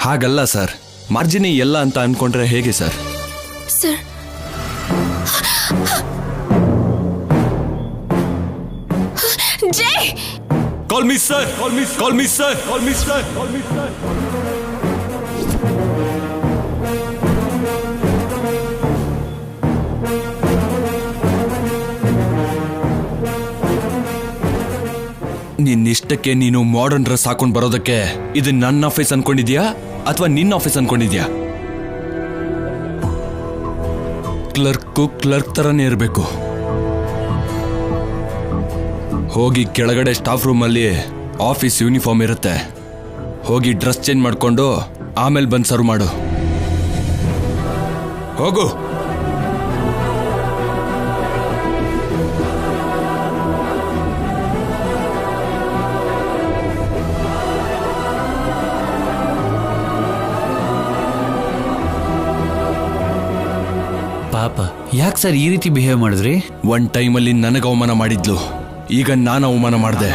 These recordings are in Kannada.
ಹಾಗಲ್ಲ ಸರ್, ಮಾರ್ಜಿನಿ ಎಲ್ಲ ಅಂತ ಅನ್ಕೊಂಡ್ರೆ ಹೇಗೆ ಸರ್? ಸರ್, ಜೈ! Call me sir, call me, call me sir, call me sir, call me sir. ನಿನ್ನಿಷ್ಟಕ್ಕೆ ನೀನು ಮಾಡರ್ನ್ ಡ್ರೆಸ್ ಹಾಕೊಂಡು ಬರೋದಕ್ಕೆ ಇದು ನನ್ನ ಆಫೀಸ್ ಅನ್ಕೊಂಡಿದ್ಯಾ ಅಥವಾ ನಿನ್ನ ಆಫೀಸ್ ಅನ್ಕೊಂಡಿದ್ಯಾ? ಕ್ಲರ್ಕ್ ತರನೇ ಇರಬೇಕು. ಹೋಗಿ ಕೆಳಗಡೆ ಸ್ಟಾಫ್ ರೂಮ್ ಅಲ್ಲಿ ಆಫೀಸ್ ಯೂನಿಫಾರ್ಮ್ ಇರುತ್ತೆ, ಹೋಗಿ ಡ್ರೆಸ್ ಚೇಂಜ್ ಮಾಡ್ಕೊಂಡು ಆಮೇಲೆ ಬಂದು ಸರ್ವ್ ಮಾಡು. ಹೋಗು. ಪಾಪ, ಯಾಕೆ ಸರ್ ಈ ರೀತಿ ಬಿಹೇವ್ ಮಾಡಿದ್ರಿ? ಒನ್ ಟೈಮಲ್ಲಿ ನನಗೆ ಅವಮಾನ ಮಾಡಿದ್ಲು, ಈಗ ನಾನು ಅವಮಾನ ಮಾಡಿದೆ.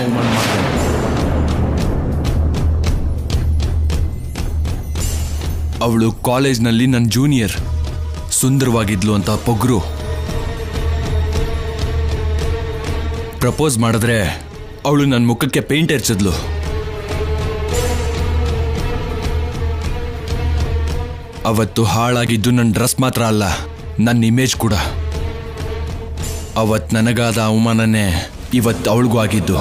ಅವಳು ಕಾಲೇಜ್ನಲ್ಲಿ ನನ್ನ ಜೂನಿಯರ್, ಸುಂದರವಾಗಿದ್ಲು ಅಂತ ಪೊಗ್ರು. ಪ್ರಪೋಸ್ ಮಾಡಿದ್ರೆ ಅವಳು ನನ್ನ ಮುಖಕ್ಕೆ ಪೇಂಟ್ ಎರಚಿದ್ಲು. ಅವತ್ತು ಹಾಳಾಗಿದ್ದು ನನ್ನ ಡ್ರೆಸ್ ಮಾತ್ರ ಅಲ್ಲ, ನನ್ನ ಇಮೇಜ್ ಕೂಡ. ಅವತ್ತು ನನಗಾದ ಅವಮಾನನೇ ಇವತ್ತು ಅವಳಿಗೂ ಆಗಿದ್ದು.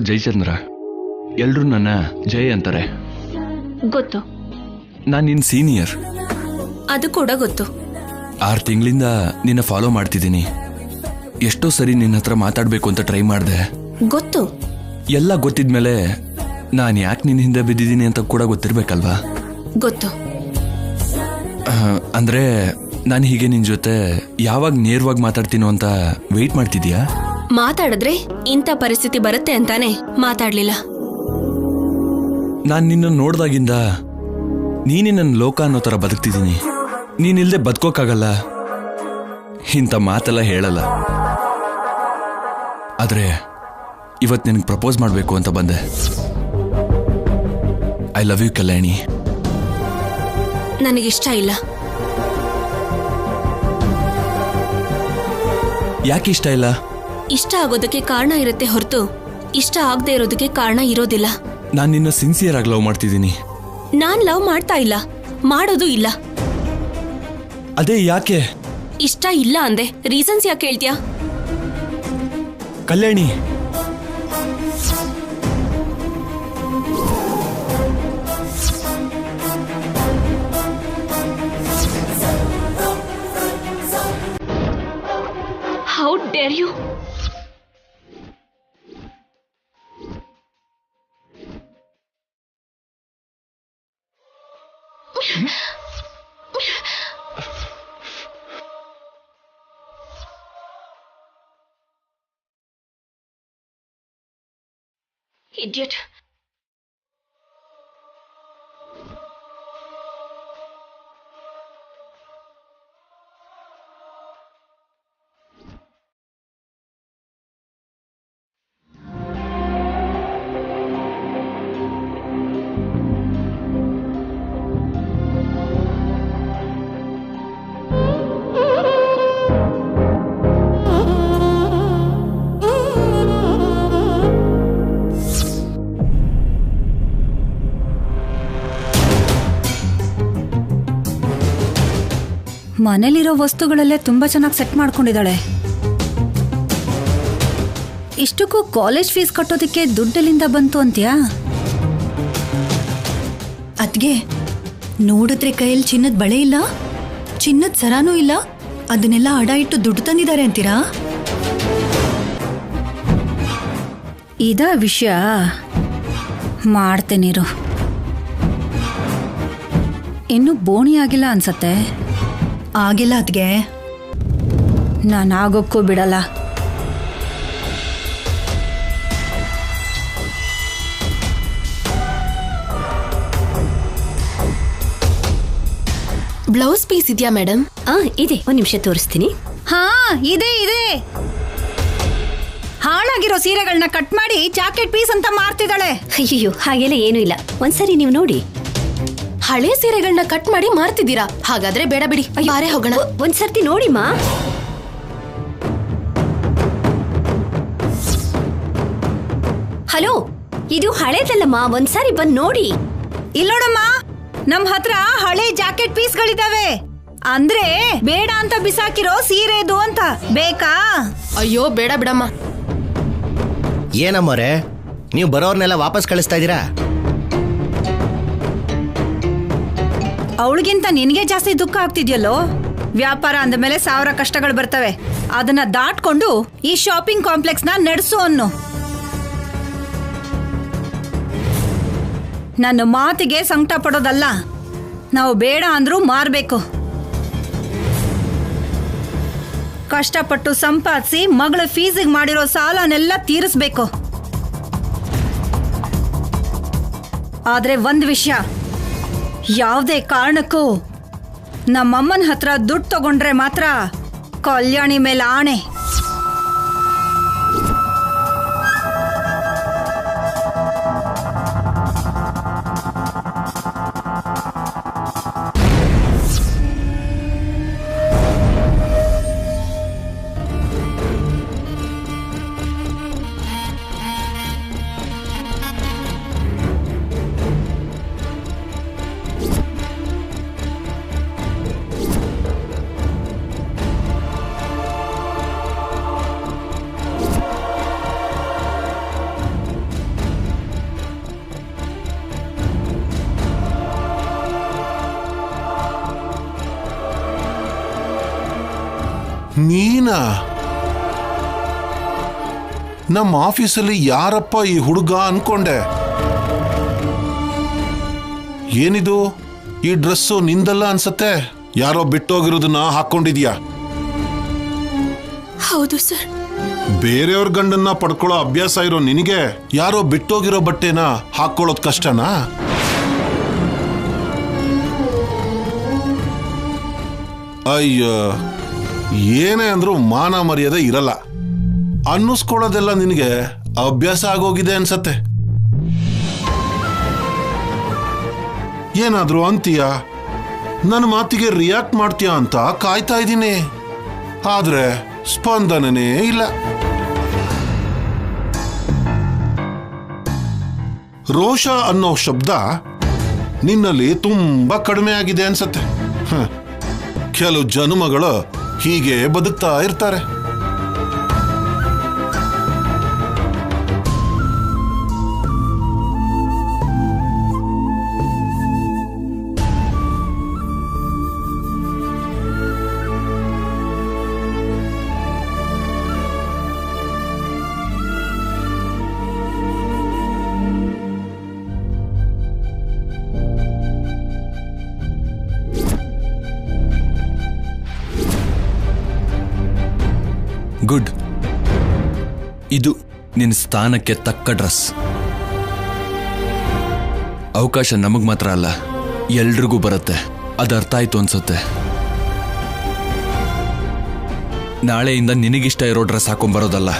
ಜಯಚಂದ್ರ, ಎಲ್ರು ನನ್ನ ಜಯ ಅಂತಾರೆ. ಗೊತ್ತು. ನಾನು ನಿನ್ ಸೀನಿಯರ್. ಅದು ಕೂಡ ಗೊತ್ತು. 6 ತಿಂಗಳಿಂದ ನಿನ್ನ ಫಾಲೋ ಮಾಡ್ತಿದ್ದೀನಿ. ಎಷ್ಟೋ ಸರಿ ನಿನ್ನ ಹತ್ರ ಮಾತಾಡ್ಬೇಕು ಅಂತ ಟ್ರೈ ಮಾಡಿದೆ. ಗೊತ್ತು. ಎಲ್ಲ ಗೊತ್ತಿದ್ಮೇಲೆ ನಾನು ಯಾಕೆ ನಿನ್ನ ಹಿಂದೆ ಬಿದ್ದಿದ್ದೀನಿ ಅಂತ ಕೂಡ ಗೊತ್ತಿರ್ಬೇಕಲ್ವಾ? ಗೊತ್ತು. ಅಂದ್ರೆ ನಾನು ಹೀಗೆ ನಿನ್ ಜೊತೆ ಯಾವಾಗ ನೇರವಾಗಿ ಮಾತಾಡ್ತೀನೋ ಅಂತ ವೆಯ್ಟ್ ಮಾಡ್ತಿದ್ಯಾ? ಮಾತಾಡಿದ್ರೆ ಇಂಥ ಪರಿಸ್ಥಿತಿ ಬರುತ್ತೆ ಅಂತಾನೆ ಮಾತಾಡ್ಲಿಲ್ಲ. ನಾನು ನಿನ್ನ ನೋಡ್ದಾಗಿಂದ ನೀನೇ ನನ್ನ ಲೋಕ ಅನ್ನೋ ತರ ಬದುಕ್ತಿದ್ದೀನಿ. ನೀನಿಲ್ದೆ ಬದುಕೋಕ್ಕಾಗಲ್ಲ, ಇಂಥ ಮಾತೆಲ್ಲ ಹೇಳಲ್ಲ. ಆದ್ರೆ ಇವತ್ತು ನಿನಗೆ ಪ್ರಪೋಸ್ ಮಾಡಬೇಕು ಅಂತ ಬಂದೆ. ಐ ಲವ್ ಯು ಕಲ್ಯಾಣಿ. ನನಗಿಷ್ಟ ಇಲ್ಲ. ಯಾಕೆ ಇಷ್ಟ ಇಲ್ಲ? ಇಷ್ಟ ಆಗೋದಕ್ಕೆ ಕಾರಣ ಇರುತ್ತೆ ಹೊರತು ಇಷ್ಟ ಆಗದೆ ಇರೋದಕ್ಕೆ ಕಾರಣ ಇರೋದಿಲ್ಲ. ನಾನು ನಿನ್ನ ಸಿನ್ಸಿಯರ್ ಆಗಿ ಲವ್ ಮಾಡ್ತಿದ್ದೀನಿ. ನಾನ್ ಲವ್ ಮಾಡ್ತಾ ಇಲ್ಲ, ಮಾಡೋದು ಇಲ್ಲ. ಅದೇ ಯಾಕೆ? ಇಷ್ಟ ಇಲ್ಲ ಅಂದೆ, ರೀಸನ್ಸ್ ಯಾಕೆ ಹೇಳ್ತೀಯಾ? ಕಲ್ಯಾಣಿ, ಹೌ ಡೇರ್ ಯು? Idiot. ಮನೇಲಿರೋ ವಸ್ತುಗಳಲ್ಲೇ ತುಂಬಾ ಚೆನ್ನಾಗಿ ಸೆಟ್ ಮಾಡ್ಕೊಂಡಿದ್ದಾಳೆ. ಇಷ್ಟಕ್ಕೂ ಕಾಲೇಜ್ ಫೀಸ್ ಕಟ್ಟೋದಕ್ಕೆ ದುಡ್ಡಲ್ಲಿಂದ ಬಂತು ಅಂತ್ಯಾ? ಅದ್ಗೆ ನೋಡಿದ್ರೆ ಕೈಯಲ್ಲಿ ಚಿನ್ನದ ಬಳೆ ಇಲ್ಲ, ಚಿನ್ನದ ಸರಾನೂ ಇಲ್ಲ, ಅದನ್ನೆಲ್ಲ ಅಡ ಇಟ್ಟು ದುಡ್ಡು ತಂದಿದ್ದಾರೆ ಅಂತೀರಾ? ಇದ ವಿಷಯ ಮಾಡ್ತೇನಿರು. ಇನ್ನು ಬೋಣಿ ಆಗಿಲ್ಲ ಅನ್ಸತ್ತೆ. ಆಗಿಲ್ಲ ಅದ್ಗೆ. ನಾನು ಆಗೋಕ್ಕೂ ಬಿಡಲ್ಲ. ಬ್ಲೌಸ್ ಪೀಸ್ ಇದೆಯಾ ಮೇಡಮ್? ಇದೆ, ಒಂದ್ ನಿಮಿಷ ತೋರಿಸ್ತೀನಿ. ಹಾ, ಇದೆ ಇದೆ. ಹಾಳಾಗಿರೋ ಸೀರೆಗಳನ್ನ ಕಟ್ ಮಾಡಿ ಜಾಕೆಟ್ ಪೀಸ್ ಅಂತ ಮಾರ್ತಿದ್ದಾಳೆ. ಅಯ್ಯೋ, ಹಾಗೆಲ್ಲ ಏನೂ ಇಲ್ಲ, ಒಂದ್ಸರಿ ನೀವು ನೋಡಿ. ಹಳೆ ಸೀರೆಗಳನ್ನ ಕಟ್ ಮಾಡಿ ಮಾರ್ತಿದ್ದೀರಾ? ಹಾಗಾದ್ರೆ ಬೇಡ ಬಿಡಿ, ಬಾರೆ ಹೋಗೋಣ. ಒಂದ್ಸರ್ತಿ ನೋಡಿಮ್ಮ. ಹಲೋ, ಇದು ಹಳೇದಲ್ಲಮ್ಮ, ಒಂದ್ಸಾರಿ ಬಂದ್ ನೋಡಿ. ಇಲ್ಲೋಡಮ್ಮ, ನಮ್ ಹತ್ರ ಹಳೆ ಜಾಕೆಟ್ ಪೀಸ್ಗಳಿದಾವೆ. ಅಂದ್ರೆ ಬೇಡ ಅಂತ ಬಿಸಾಕಿರೋ ಸೀರೆ ಇದು ಅಂತ. ಬೇಕಾ? ಅಯ್ಯೋ ಬೇಡ ಬಿಡಮ್ಮ. ಏನಮ್ಮೋರೆ, ನೀವು ಬರೋರ್ನೆಲ್ಲ ವಾಪಸ್ ಕಳಿಸ್ತಾ ಇದ್ದೀರಾ? ಅವಳಿಗಿಂತ ನಿನಗೆ ಜಾಸ್ತಿ ದುಃಖ ಆಗ್ತಿದ್ಯಲ್ಲೋ. ವ್ಯಾಪಾರ ಅಂದಮೇಲೆ 1000 ಕಷ್ಟಗಳು ಬರ್ತವೆ. ಅದನ್ನ ದಾಟ್ಕೊಂಡು ಈ ಶಾಪಿಂಗ್ ಕಾಂಪ್ಲೆಕ್ಸ್ ನ ನಡೆಸು ಅನ್ನು. ನನ್ನ ಮಾತಿಗೆ ಸಂಕಟ ಪಡೋದಲ್ಲ. ನಾವು ಬೇಡ ಅಂದ್ರೂ ಮಾರ್ಬೇಕು. ಕಷ್ಟಪಟ್ಟು ಸಂಪಾದಿಸಿ ಮಗಳ ಫೀಸಿಗೆ ಮಾಡಿರೋ ಸಾಲನೆಲ್ಲ ತೀರಿಸ್ಬೇಕು. ಆದ್ರೆ ಒಂದ್ ವಿಷಯ, ಯಾವುದೇ ಕಾರಣಕ್ಕೂ ನಮ್ಮಮ್ಮನ ಹತ್ರ ದುಡ್ಡು ತಗೊಂಡ್ರೆ ಮಾತ್ರ ಕಲ್ಯಾಣಿ ಮೇಲೆ ಆಣೆ. ನೀನಾ? ನಮ್ಮ ಆಫೀಸಲ್ಲಿ ಯಾರಪ್ಪ ಈ ಹುಡುಗ ಅನ್ಕೊಂಡೆ. ಏನಿದು, ಈ ಡ್ರೆಸ್ಸು ನಿಂದಲ್ಲ ಅನ್ಸತ್ತೆ. ಯಾರೋ ಬಿಟ್ಟೋಗಿರೋದನ್ನ ಹಾಕೊಂಡಿದ್ಯಾ? ಹೌದು ಸರ್. ಬೇರೆಯವ್ರ ಗಂಡನ್ನ ಪಡ್ಕೊಳ್ಳೋ ಅಭ್ಯಾಸ ಇರೋ ನಿನಗೆ ಯಾರೋ ಬಿಟ್ಟೋಗಿರೋ ಬಟ್ಟೆನ ಹಾಕೊಳ್ಳೋದ್ ಕಷ್ಟನಾ? ಅಯ್ಯೋ, ಏನೇ ಅಂದ್ರೂ ಮಾನ ಮರ್ಯಾದೆ ಇರಲ್ಲ. ಅನ್ನಿಸ್ಕೊಳ್ಳೋದೆಲ್ಲ ನಿನಗೆ ಅಭ್ಯಾಸ ಆಗೋಗಿದೆ ಅನ್ಸತ್ತೆ. ಏನಾದ್ರೂ ಅಂತೀಯ, ನನ್ನ ಮಾತಿಗೆ ರಿಯಾಕ್ಟ್ ಮಾಡ್ತೀಯ ಅಂತ ಕಾಯ್ತಾ ಇದ್ದೀನಿ. ಆದ್ರೆ ಸ್ಪಂದನೇ ಇಲ್ಲ. ರೋಷ ಅನ್ನೋ ಶಬ್ದ ನಿನ್ನಲ್ಲಿ ತುಂಬಾ ಕಡಿಮೆ ಆಗಿದೆ ಅನ್ಸತ್ತೆ. ಕೆಲವು ಜನುಮಗಳು ಹೀಗೆ ಬದುಕ್ತಾ ಇರ್ತಾರೆ. ಗುಡ್. ಇದು ನಿನ್ನ ಸ್ಥಾನಕ್ಕೆ ತಕ್ಕ ಡ್ರೆಸ್. ಅವಕಾಶ ನಮಗ್ ಮಾತ್ರ ಅಲ್ಲ, ಎಲ್ರಿಗೂ ಬರುತ್ತೆ. ಅದು ಅರ್ಥ ಆಯ್ತು ಅನ್ಸುತ್ತೆ. ನಾಳೆಯಿಂದ ನಿನಗಿಷ್ಟ ಇರೋ ಡ್ರೆಸ್ ಹಾಕೊಂಡ್ಬರೋದಲ್ಲ,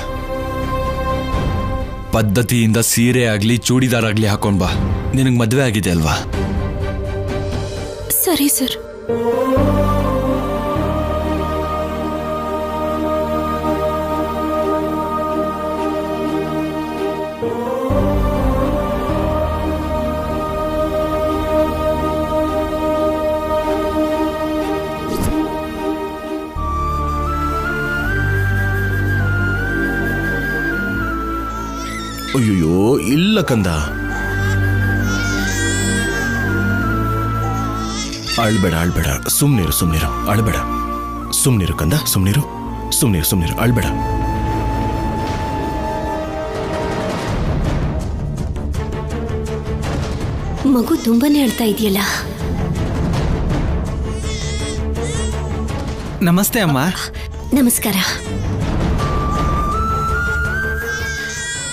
ಪದ್ಧತಿಯಿಂದ ಸೀರೆ ಆಗ್ಲಿ ಚೂಡಿದಾರ್ ಆಗ್ಲಿ ಹಾಕೊಂಡ್ ಬಾ. ನಿನಗ್ ಮದ್ವೆ ಆಗಿದೆ ಅಲ್ವಾ? ಸರಿ ಸರ್. ಅಯ್ಯೋ ಇಲ್ಲ ಕಂದ, ಅಳ್ಬೇಡ ಅಳ್ಬೇಡ, ಸುಮ್ನಿರು ಸುಮ್ನಿರು, ಅಳ್ಬೇಡ, ಸುಮ್ನಿರು ಕಂದ, ಸುಮ್ನಿರು ಸುಮ್ನಿರು ಸುಮ್ನಿರು, ಅಳ್ಬೇಡ. ಮಗು ತುಂಬಾನೇ ಅಳ್ತಾ ಇದೆಯಲ್ಲ. ನಮಸ್ತೆ ಅಮ್ಮ. ನಮಸ್ಕಾರ.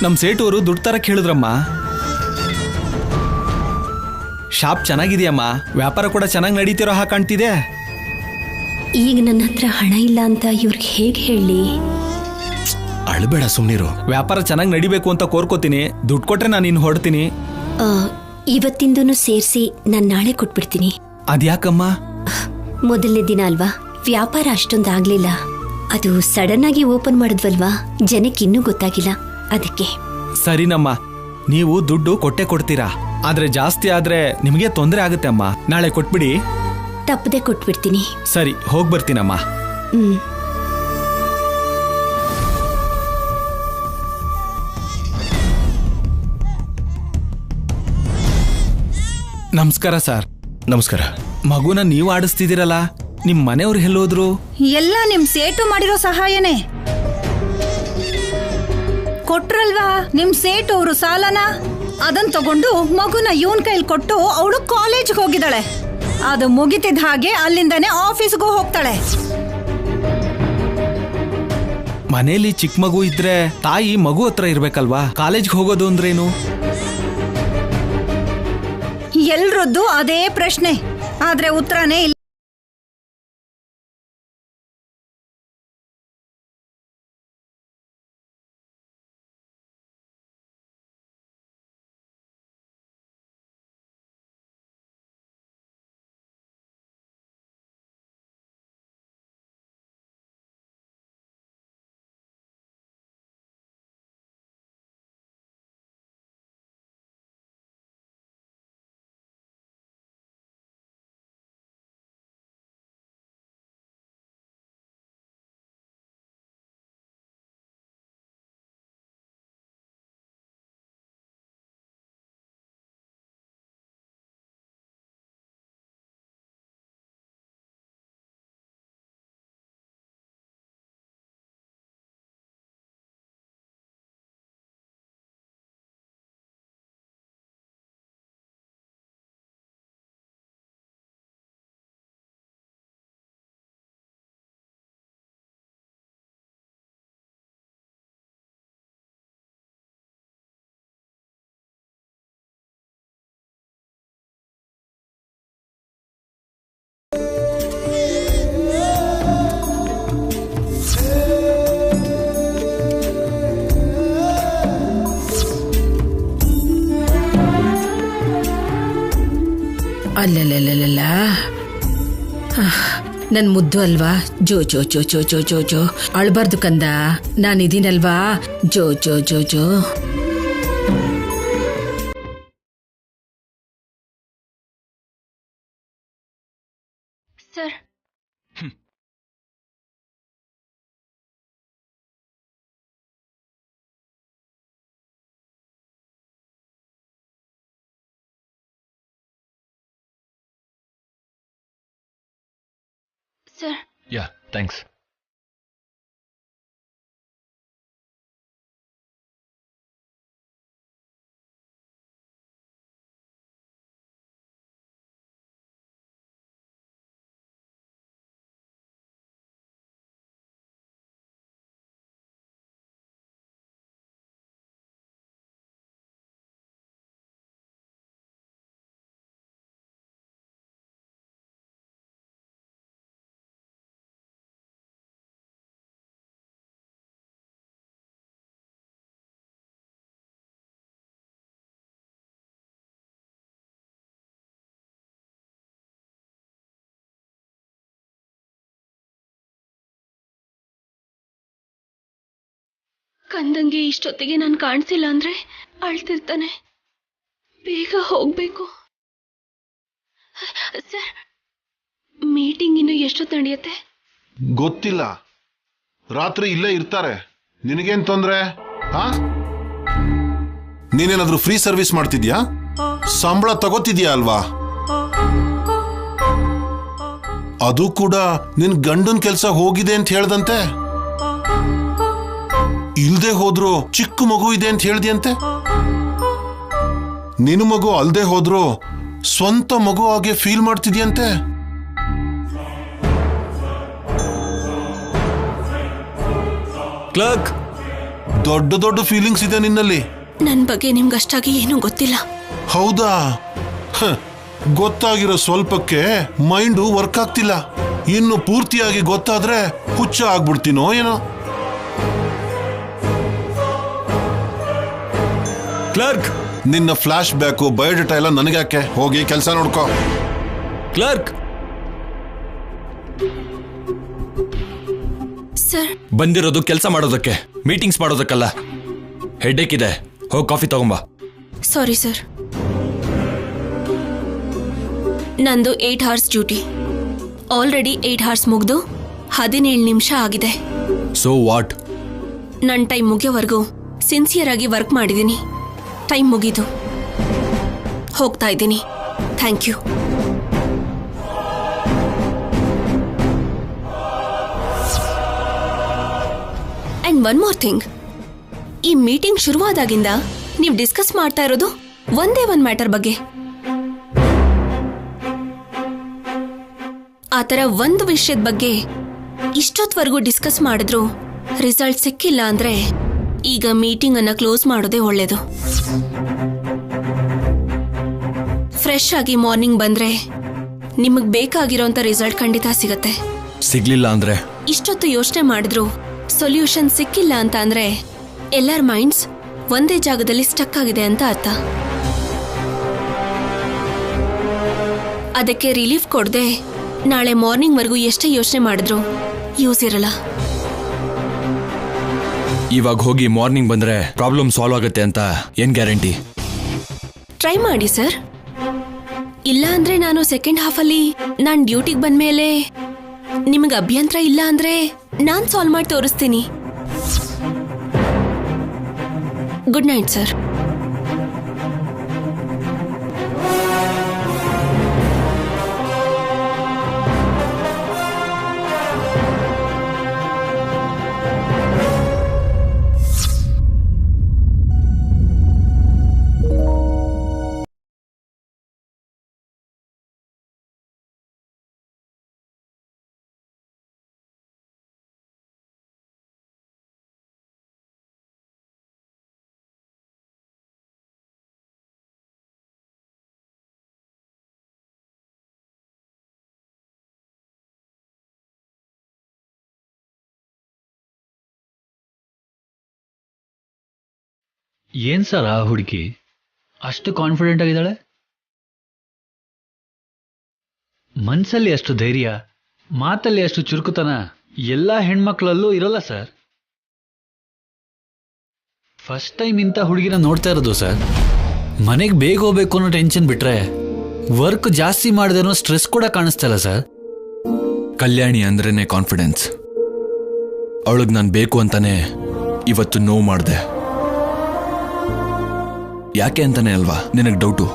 ನಮ್ ಸೇಟೂರು ದುಡ್ಡು ತರಕ್ ಹೇಳಿದ್ರಮ್ಮ. ಶಾಪ್ ಚೆನ್ನಾಗಿದೆಯಮ್ಮ, ವ್ಯಾಪಾರ ಕೂಡ ಚೆನ್ನಾಗಿ ನಡೀತಿರೋ ಹಾಗೆ ಕಾಣ್ತಿದೆ. ಈಗ ನನ್ನ ಹತ್ರ ಹಣ ಇಲ್ಲ ಅಂತ ಇವ್ರಿಗೆ ಹೇಗೆ ಹೇಳಿ? ಅಳ್ಬೇಡ, ಸುಮ್ನಿರು. ವ್ಯಾಪಾರ ಚೆನ್ನಾಗಿ ನಡಿಬೇಕು ಅಂತ ಕೋರ್ಕೋತೀನಿ. ದುಡ್ಡು ಕೊಟ್ರೆ ನಾನು ಇನ್ನು ಹೊಡ್ತೀನಿ. ಇವತ್ತಿಂದೂ ಸೇರಿಸಿ ನಾನು ನಾಳೆ ಕೊಟ್ಬಿಡ್ತೀನಿ. ಅದ್ಯಾಕಮ್ಮ? ಮೊದಲನೇ ದಿನ ಅಲ್ವಾ, ವ್ಯಾಪಾರ ಅಷ್ಟೊಂದು ಆಗ್ಲಿಲ್ಲ. ಅದು ಸಡನ್ ಆಗಿ ಓಪನ್ ಮಾಡಿದ್ವಲ್ವಾ, ಜನಕ್ಕೆ ಇನ್ನೂ ಗೊತ್ತಾಗಿಲ್ಲ, ಅದಕ್ಕೆ. ಸರಿನಮ್ಮ, ನೀವು ದುಡ್ಡು ಕೊಟ್ಟೆ ಕೊಡ್ತೀರಾ. ಆದ್ರೆ ಜಾಸ್ತಿ ಆದ್ರೆ ನಿಮಗೆ ತೊಂದರೆ ಆಗುತ್ತೆ ಅಮ್ಮ. ನಾಳೆ ಕೊಟ್ಬಿಡಿ. ತಪ್ಪದೆ ಕೊಟ್ಬಿಡ್ತೀನಿ. ಸರಿ, ಹೋಗ್ ಬರ್ತೀನಮ್ಮ. ನಮಸ್ಕಾರ ಸರ್. ನಮಸ್ಕಾರ. ಮಗುನ ನೀವು ಆಡಿಸ್ತಿದ್ದೀರಲ್ಲ, ನಿಮ್ ಮನೆಯವ್ರು ಎಲ್ಲೋದ್ರು? ಎಲ್ಲ ನಿಮ್ ಸೇಟು ಮಾಡಿರೋ ಸಹಾಯನೇ. ಕೊಟ್ರಲ್ವಾ ನಿಮ್ ಸೇಟು ಅವರು ಸಾಲನ, ಅದನ್ ತಗೊಂಡು ಮಗುನ ಇವನ್ ಕೈಲಿ ಕೊಟ್ಟು ಅವಳು ಕಾಲೇಜ್ಗೆ ಹೋಗಿದ್ದಾಳೆ. ಅದು ಮುಗಿತಿದ ಹಾಗೆ ಅಲ್ಲಿಂದಾನೆ ಆಫೀಸ್ಗೂ ಹೋಗ್ತಾಳೆ. ಮನೇಲಿ ಚಿಕ್ಕ ಮಗು ಇದ್ರೆ ತಾಯಿ ಮಗು ಹತ್ರ ಇರ್ಬೇಕಲ್ವಾ? ಕಾಲೇಜ್ಗೆ ಹೋಗೋದು ಅಂದ್ರೇನು? ಎಲ್ರದ್ದು ಅದೇ ಪ್ರಶ್ನೆ, ಆದ್ರೆ ಉತ್ತರನೇ ಇಲ್ಲ. ಅಲ್ಲಲ್ಲ, ನನ್ ಮುದ್ದು ಅಲ್ವಾ? ಜೋ ಜೋ ಜೋ ಜೋ ಜೋ ಜೋ ಜೋ ಅಳ್ಬಾರ್ದು ಕಂದ, ನಾನಿದ್ದೀನಲ್ವಾ? ಜೋ ಜೋ ಜೋ ಜೋ. ಸರ್ ಸರ್ ಯಾ ಥ್ಯಾಂಕ್ಸ್. ಕಂದಂಗೆ ಇಷ್ಟೊತ್ತಿಗೆ ನಾನು ಕಾಣಿಸಿಲ್ಲ ಅಂದ್ರೆ ಅಳ್ತಿರ್ತಾನೆ. ಬೇಗ ಹೋಗ್ಬೇಕು. ಸರ್ ಮೀಟಿಂಗ್ ಇನ್ನು ಎಷ್ಟೊತ್ತು ನಡೆಯುತ್ತೆ? ಗೊತ್ತಿಲ್ಲ, ರಾತ್ರಿ ಇಲ್ಲೇ ಇರ್ತಾರೆ. ನಿನಗೇನ್ ತೊಂದ್ರೆ? ನೀನೇನಾದ್ರೂ ಫ್ರೀ ಸರ್ವಿಸ್ ಮಾಡ್ತಿದ್ಯಾ? ಸಂಬಳ ತಗೋತಿದ್ಯಾ ಅಲ್ವಾ? ಅದು ಕೂಡ ನಿನ್ ಗಂಡನ್ ಕೆಲ್ಸ ಹೋಗಿದೆ ಅಂತ ಹೇಳ್ದಂತೆ. ಇಲ್ದೆ ಹೋದ್ರು ಚಿಕ್ಕ ಮಗು ಇದೆ ಅಂತ ಹೇಳ್ದಿಯಂತೆ. ನಿನ್ನ ಮಗು ಅಲ್ದೆ ಹೋದ್ರು ಸ್ವಂತ ಮಗು ಹಾಗೆ ಫೀಲ್ ಮಾಡ್ತಿದ್ಯಂತೆ. ಕ್ಲರ್ಕ್, ದೊಡ್ಡ ದೊಡ್ಡ ಫೀಲಿಂಗ್ಸ್ ಇದೆ ನಿನ್ನಲ್ಲಿ. ನನ್ ಬಗ್ಗೆ ನಿಮ್ಗಷ್ಟಾಗಿ ಏನೂ ಗೊತ್ತಿಲ್ಲ. ಹೌದಾ? ಗೊತ್ತಾಗಿರೋ ಸ್ವಲ್ಪಕ್ಕೆ ಮೈಂಡು ವರ್ಕ್ ಆಗ್ತಿಲ್ಲ. ಇನ್ನು ಪೂರ್ತಿಯಾಗಿ ಗೊತ್ತಾದ್ರೆ ಹುಚ್ಚ ಆಗ್ಬಿಡ್ತೀನೋ ಏನೋ. ಕ್ಲರ್ಕ್, ನಿನ್ನ ಫ್ಲಾಶ್ ಬ್ಯಾಕು ಬಯೋಡೇಟಾ ಎಲ್ಲ ನನಗ್ಯಾಕೆ? ಹೋಗಿ ಕೆಲಸ ನೋಡ್ಕೋ. ಕ್ಲರ್ಕ್ ಸರ್ ಬಂದಿರೋದು ಕೆಲಸ ಮಾಡೋದಕ್ಕೆ, ಮೀಟಿಂಗ್ಸ್ ಮಾಡೋದಕ್ಕಲ್ಲ. ಹೆಡ್ಏಕ್ ಇದೆ, ಹೋಗಿ ಕಾಫಿ ತಗೊಂಬಾ. ಸಾರಿ ಸರ್, ನಂದು 8 hours ಡ್ಯೂಟಿ. ಆಲ್ರೆಡಿ 8 hours ಮುಗ್ದು 17 ನಿಮಿಷ ಆಗಿದೆ. So what? ನನ್ನ ಟೈಮ್ ಮುಗಿಯೋವರೆಗೂ ಸಿನ್ಸಿಯರ್ ಆಗಿ ವರ್ಕ್ ಮಾಡಿದ್ದೀನಿ. ಟೈಮ್ ಮುಗೀತು, ಹೋಗ್ತಾ ಇದ್ದೀನಿ. Thank you. And one more thing, ಈ ಮೀಟಿಂಗ್ ಶುರುವಾದಾಗಿಂದ ನೀವು ಡಿಸ್ಕಸ್ ಮಾಡ್ತಾ ಇರೋದು ಒಂದೇ ಒಂದು ಮ್ಯಾಟರ್ ಬಗ್ಗೆ. ಆ ಥರ ಒಂದು ವಿಷಯದ ಬಗ್ಗೆ ಇಷ್ಟೊತ್ತವರೆಗೂ ಡಿಸ್ಕಸ್ ಮಾಡಿದ್ರು ರಿಸಲ್ಟ್ ಸಿಕ್ಕಿಲ್ಲ ಅಂದ್ರೆ ಈಗ ಮೀಟಿಂಗ್ ಅನ್ನ ಕ್ಲೋಸ್ ಮಾಡೋದೇ ಒಳ್ಳೇದು. ಫ್ರೆಶ್ ಆಗಿ ಮಾರ್ನಿಂಗ್ ಬಂದ್ರೆ ನಿಮಗ್ ಬೇಕಾಗಿರೋಂಥ ರಿಸಲ್ಟ್ ಖಂಡಿತ ಸಿಗತ್ತೆ. ಸಿಗ್ಲಿಲ್ಲ ಅಂದ್ರೆ? ಇಷ್ಟೊತ್ತು ಯೋಚನೆ ಮಾಡಿದ್ರು ಸೊಲ್ಯೂಷನ್ ಸಿಕ್ಕಿಲ್ಲ ಅಂತ ಅಂದ್ರೆ ಎಲ್ಲರ ಮೈಂಡ್ಸ್ ಒಂದೇ ಜಾಗದಲ್ಲಿ ಸ್ಟಕ್ ಆಗಿದೆ ಅಂತ ಅರ್ಥ. ಅದಕ್ಕೆ ರಿಲೀಫ್ ಕೊಡದೆ ನಾಳೆ ಮಾರ್ನಿಂಗ್ ವರೆಗೂ ಎಷ್ಟೇ ಯೋಚನೆ ಮಾಡಿದ್ರು ಯೂಸ್ ಇರಲ್ಲ. ಇವಾಗ ಹೋಗಿ ಮಾರ್ನಿಂಗ್ ಬಂದ್ರೆ ಪ್ರಾಬ್ಲಮ್ ಸಾಲ್ವ್ ಆಗುತ್ತೆ ಅಂತ ಏನ್ ಗ್ಯಾರಂಟಿ? ಟ್ರೈ ಮಾಡಿ ಸರ್. ಇಲ್ಲ ಅಂದ್ರೆ ನಾನು ಸೆಕೆಂಡ್ ಹಾಫಲ್ಲಿ ನಾನು ಡ್ಯೂಟಿಗೆ ಬಂದ್ಮೇಲೆ ನಿಮಗೆ ಅಭ್ಯಂತರ ಇಲ್ಲ ಅಂದ್ರೆ ನಾನು ಸಾಲ್ವ್ ಮಾಡಿ ತೋರಿಸ್ತೀನಿ. Good night sir. ಏನ್ ಸರ್ ಆ ಹುಡುಗಿ ಅಷ್ಟು ಕಾನ್ಫಿಡೆಂಟ್ ಆಗಿದ್ದಾಳೆ? ಮನ್ಸಲ್ಲಿ ಅಷ್ಟು ಧೈರ್ಯ, ಮಾತಲ್ಲಿ ಅಷ್ಟು ಚುರುಕುತನ ಎಲ್ಲ ಹೆಣ್ಮಕ್ಳಲ್ಲೂ ಇರೋಲ್ಲ ಸರ್. ಫಸ್ಟ್ ಟೈಮ್ ಇಂಥ ಹುಡುಗಿನ ನೋಡ್ತಾ ಇರೋದು ಸರ್. ಮನೆಗೆ ಬೇಗ ಹೋಗ್ಬೇಕು ಅನ್ನೋ ಟೆನ್ಷನ್ ಬಿಟ್ರೆ ವರ್ಕ್ ಜಾಸ್ತಿ ಮಾಡಿದೇನೋ ಸ್ಟ್ರೆಸ್ ಕೂಡ ಕಾಣಿಸ್ತಲ್ಲ ಸರ್. ಕಲ್ಯಾಣಿ ಅಂದ್ರೇನೆ ಕಾನ್ಫಿಡೆನ್ಸ್. ಅವಳಿಗೆ ನಾನು ಬೇಕು ಅಂತಾನೆ ಇವತ್ತು ನೋವು ಮಾಡಿದೆ. ಯಾಕೆ ಅಂತಾನೆ ಅಲ್ವಾ ನಿನಗೆ ಡೌಟು?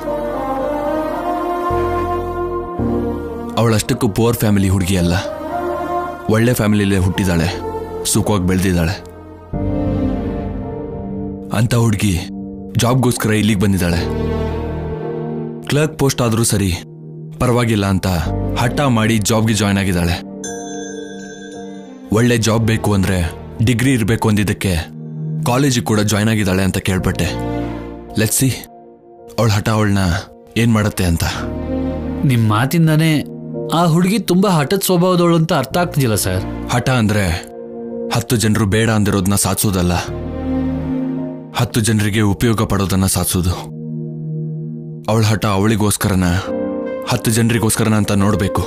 ಅವಳಷ್ಟಕ್ಕೂ ಪುವರ್ ಫ್ಯಾಮಿಲಿ ಹುಡುಗಿ ಅಲ್ಲ, ಒಳ್ಳೆ ಫ್ಯಾಮಿಲಿಲೇ ಹುಟ್ಟಿದಾಳೆ, ಸುಖವಾಗಿ ಬೆಳೆದಿದ್ದಾಳೆ. ಅಂತ ಹುಡುಗಿ ಜಾಬ್ಗೋಸ್ಕರ ಇಲ್ಲಿಗೆ ಬಂದಿದ್ದಾಳೆ. ಕ್ಲರ್ಕ್ ಪೋಸ್ಟ್ ಆದರೂ ಸರಿ ಪರವಾಗಿಲ್ಲ ಅಂತ ಹಠ ಮಾಡಿ ಜಾಬ್ಗೆ ಜಾಯ್ನ್ ಆಗಿದ್ದಾಳೆ. ಒಳ್ಳೆ ಜಾಬ್ ಬೇಕು ಅಂದ್ರೆ ಡಿಗ್ರಿ ಇರಬೇಕು ಅಂದಿದ್ದಕ್ಕೆ ಕಾಲೇಜಿಗೆ ಕೂಡ ಜಾಯ್ನ್ ಆಗಿದ್ದಾಳೆ ಅಂತ ಕೇಳ್ಪಟ್ಟೆ. ಲೆಟ್ಸ್ ಸಿ ಅವಳ ಹಠ ಅವಳನ್ನ ಏನ್ ಮಾಡತ್ತೆ ಅಂತ. ನಿಮ್ಮ ಮಾತಿಂದಾನೇ ಆ ಹುಡುಗಿ ತುಂಬಾ ಹಠದ ಸ್ವಭಾವದವಳು ಅಂತ ಅರ್ಥ ಆಗ್ತಿಲ್ಲ ಸರ್. ಹಠ ಅಂದ್ರೆ 10 ಜನರು ಬೇಡ ಅಂದಿರೋದನ್ನ ಸಾಧಿಸೋದಲ್ಲ, 10 ಜನರಿಗೆ ಉಪಯೋಗ ಪಡೋದನ್ನ ಸಾಧಿಸೋದು. ಅವಳ ಹಠ ಅವಳಿಗೋಸ್ಕರನ 10 ಜನರಿಗೋಸ್ಕರನ ಅಂತ ನೋಡಬೇಕು.